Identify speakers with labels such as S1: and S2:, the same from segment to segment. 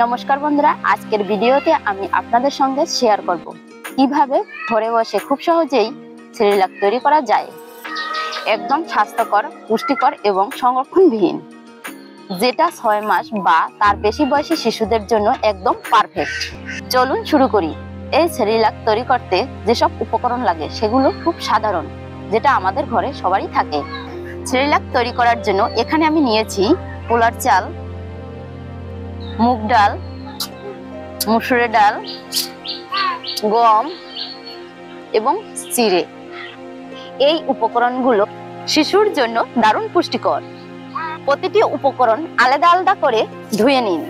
S1: নমস্কার বন্ধুরা, আজকের ভিডিওতে আমি আপনাদের সঙ্গে শেয়ার করব কিভাবে ঘরে বসে খুব সহজেই সেরেলাক তৈরি করা যায়। একদম স্বাস্থ্যকর, পুষ্টিকর এবং সংরক্ষণবিহীন, যেটা 6 মাস বা তার বেশি বয়সী শিশুদের জন্য একদম পারফেক্ট। চলুন শুরু করি। এই সেরেলাক তৈরি করতে যেসব উপকরণ লাগে সেগুলো খুব সাধারণ, যেটা আমাদের ঘরে সবারই থাকে। সেরেলাক তৈরি করার জন্য এখানে আমি নিয়েছি পোলার চাল, মুগ ডাল, মসুরের ডাল, গম এবং চিড়ে। এই উপকরণগুলো শিশুর জন্য দারুণ পুষ্টিকর। প্রতিটি উপকরণ আলাদা আলাদা করে ধুয়ে নিন,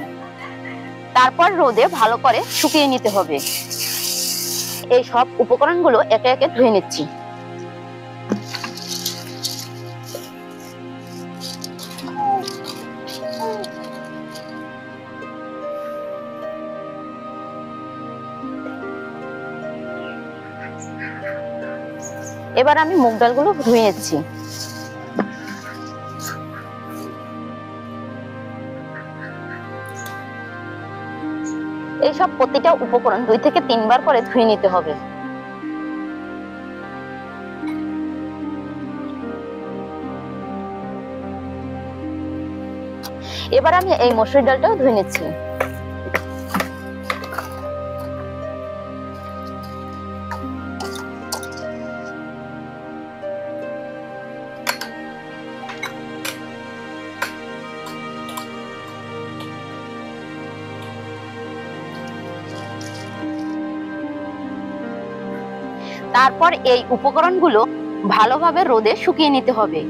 S1: তারপর রোদে ভালো করে শুকিয়ে নিতে হবে। এই সব উপকরণগুলো একে একে ধুয়ে নিচ্ছি। এবার আমি মুগ ডালগুলো ধুয়ে নিচ্ছি। এইসব প্রতিটা উপকরণ 2 থেকে 3 বার করে ধুয়ে নিতে হবে। এবার আমি এই মসুর ডালটাও ধুয়ে নিচ্ছি। তারপর এই উপকরণগুলো ভালোভাবে রোদে শুকিয়ে নিতে হবে।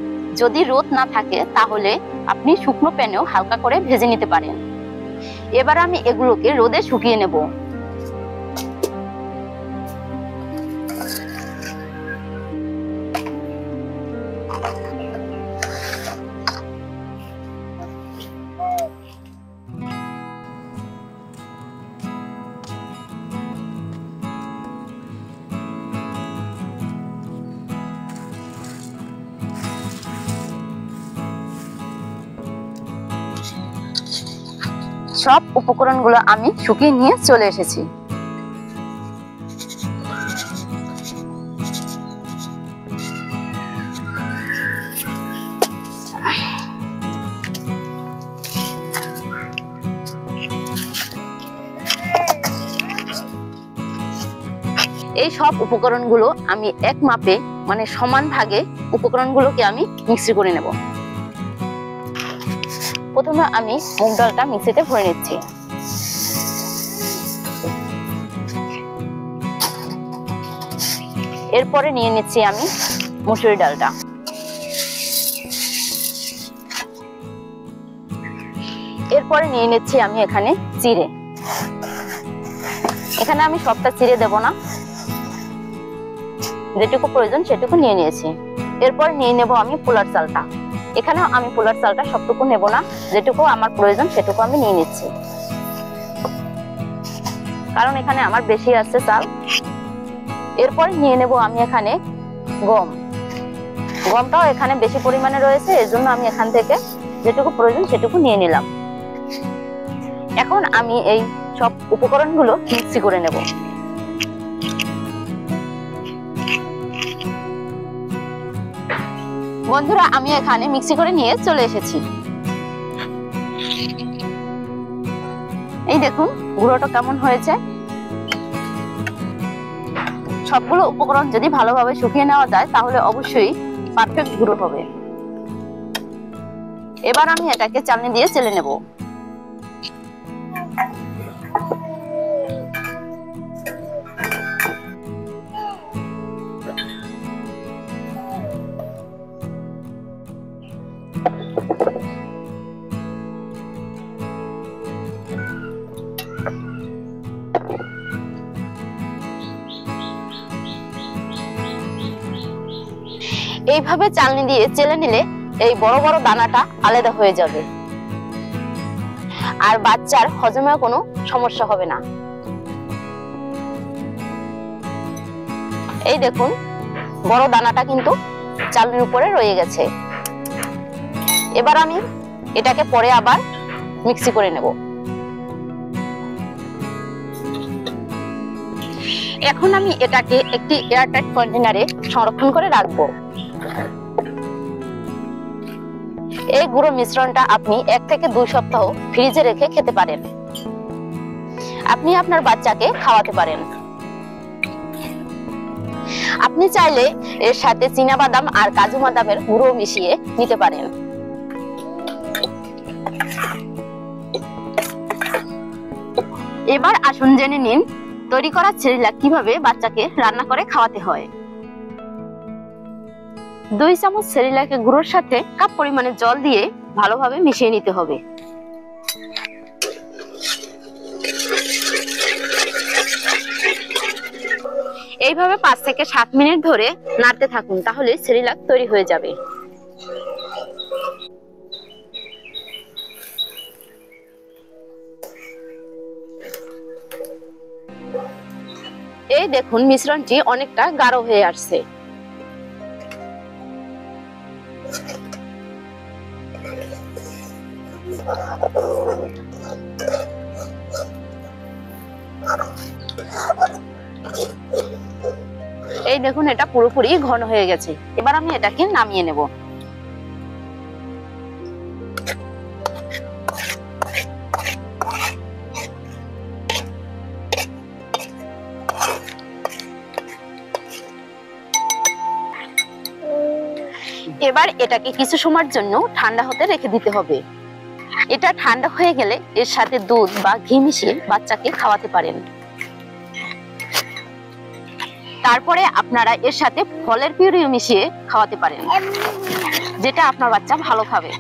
S1: যদি রোদ না থাকে তাহলে আপনি শুকনো প্যানেও হালকা করে ভেজে নিতে পারেন। এবার আমি এগুলোকে রোদে শুকিয়ে নেব। সব উপকরণগুলো আমি শুকিয়ে নিয়ে চলে এসেছি। এই সব উপকরণগুলো আমি এক মাপে, মানে সমান ভাগে উপকরণগুলোকে আমি মিক্সি করে নেব। প্রথমে আমি মুগ ডালটা মিক্সিতে ভরে নিচ্ছি। এরপরে নিয়ে নিচ্ছি আমি মসুর ডালটা। এরপরে নিয়ে নিচ্ছি আমি এখানে চিড়ে। এখানে আমি সবটা চিড়ে দেব না, যেটুকু প্রয়োজন সেটুকু নিয়ে নিয়েছি। এরপর নিয়ে নেব আমি পোলার চালটা। এখানেও আমি পোলার চালটা সবটুকু নেব না, যেটুকু আমার প্রয়োজন সেটুকু আমি নিয়ে নিচ্ছি, কারণ এখানে আমার বেশি আছে চাল। এরপর নিয়ে নেব আমি এখানে গম। গমটাও এখানে বেশি পরিমাণে রয়েছে, এর জন্য আমি এখান থেকে যেটুকু প্রয়োজন সেটুকু নিয়ে নিলাম। এখন আমি এই সব উপকরণগুলো মিক্সি করে নেব। বন্ধুরা, আমি এখানে মিক্সি করে নিয়ে চলে এসেছি। এই দেখুন গুঁড়োটা কেমন হয়েছে। সবগুলো উপকরণ যদি ভালোভাবে শুকিয়ে নেওয়া যায় তাহলে অবশ্যই পারফেক্ট গুঁড়ো হবে। এবার আমি এটাকে চালনি দিয়ে চেলে নেব। এইভাবে চালনি দিয়ে চেলে নিলে এই বড় বড় দানাটা আলাদা হয়ে যাবে, আর বাচ্চার হজমে কোনো সমস্যা হবে না। এই দেখুন বড় দানাটা কিন্তু চালনির উপরে রয়ে গেছে। এবার আমি এটাকে পরে আবার মিক্সি করে নেব। এখন আমি এটাকে একটি এয়ারটাইট কন্টেনারে সংরক্ষণ করে রাখবো। এই গুঁড়ো মিশ্রণটা আপনি 1 থেকে 2 সপ্তাহ ফ্রিজে রেখে খেতে পারেন। আপনি আপনার বাচ্চাকে খাওয়াতে পারেন। আপনি চাইলে এর সাথে চীনা বাদাম আর কাজু বাদামের গুঁড়ো মিশিয়ে নিতে পারেন। এবার আসুন জেনে নিন তৈরি করা সেরেলাক কিভাবে বাচ্চাকে রান্না করে খাওয়াতে হয়। 2 চামচ সেরেলাকের গুঁড়োর সাথে কাপ পরিমাণে জল দিয়ে ভালোভাবে মিশিয়ে নিতে হবে। এইভাবে 5 থেকে 7 মিনিট ধরে নাড়তে থাকুন, তাহলে সেরেলাক তৈরি হয়ে যাবে। এই দেখুন মিশ্রণটি অনেকটা গাঢ় হয়ে আসছে। এই দেখুন এটা পুরোপুরি ঘন হয়ে গেছে। এবার আমি এটাকে নামিয়ে নেব। এবার এটাকে কিছু সময়ের জন্য ঠান্ডা হতে রেখে দিতে হবে। এটা ঠান্ডা হয়ে গেলে এর সাথে দুধ বা ঘি মিশিয়ে বাচ্চাকে খাওয়াতে পারেন। তারপরে আপনারা এর সাথে ফলের পিউরি মিশিয়ে খাওয়াতে পারেন, যেটা আপনার বাচ্চা ভালো খাবে।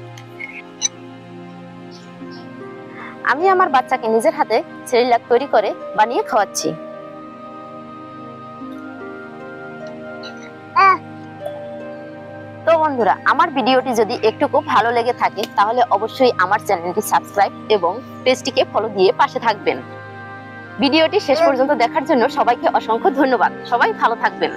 S1: আমি আমার বাচ্চাকে নিজের হাতে সেরেলাক তৈরি করে বানিয়ে খাওয়াচ্ছি। তো বন্ধুরা, আমার ভিডিওটি যদি একটুকু ভালো লেগে থাকে তাহলে অবশ্যই আমার চ্যানেলটি সাবস্ক্রাইব এবং পেজটিকে ফলো দিয়ে পাশে থাকবেন। ভিডিওটি শেষ পর্যন্ত দেখার জন্য সবাইকে অসংখ্য ধন্যবাদ। সবাই ভালো থাকবেন।